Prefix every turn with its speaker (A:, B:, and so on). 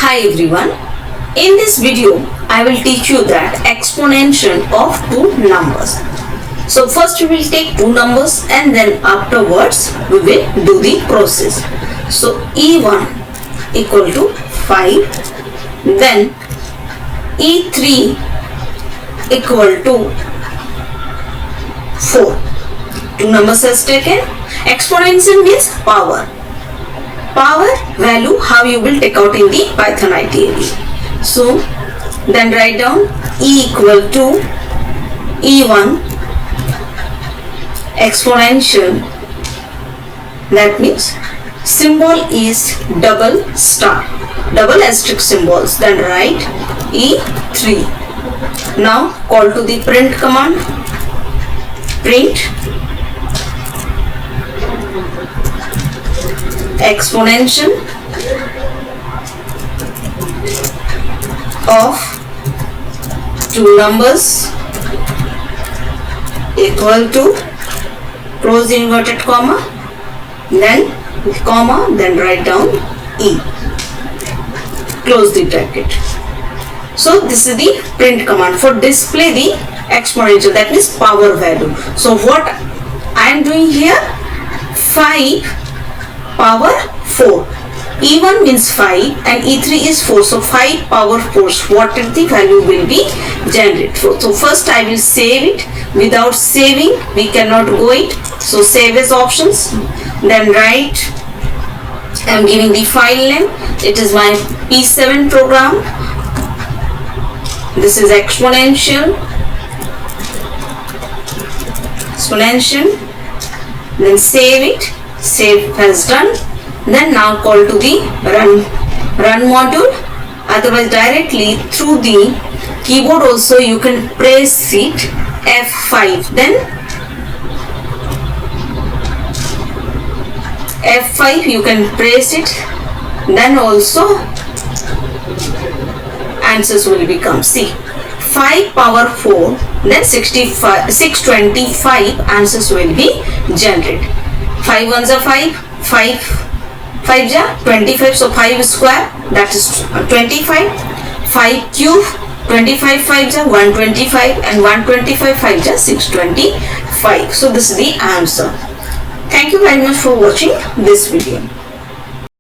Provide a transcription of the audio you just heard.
A: Hi everyone, in this video I will teach you that exponential of two numbers. So first we will take two numbers and then afterwards we will do the process. So E1 equal to 5, then E3 equal to 4. Two numbers is taken. Exponential means power. Power value how you will take out in the Python ITAB. So then write down E equal to E1 exponential, that means symbol is double star, double asterisk symbols, then write E3. Now call to the print command, print exponential of two numbers equal to, close the inverted comma, then comma, then write down E, close the bracket. So this is the print command for display the exponential, that means power value. So what I am doing here, 5 power 4. E1 means 5 and E3 is 4. So 5 power 4. What is the value will be generated for? So first I will save it. Without saving we cannot go it. So save as options. Then write, I am giving the file name. It is my P7 program. This is exponential. Then save it. Save as done. Then now call to the run module. Otherwise directly through the keyboard also you can press it F5. Then F5 you can press it. Then also answers will become, see, 5 power 4, then 625 answers will be generated. 5 ones are 5, 5 5s are 25, so 5 square, that is 25, 5 cube, 25 5s are 125 and 125 5s are 625. So this is the answer. Thank you very much for watching this video.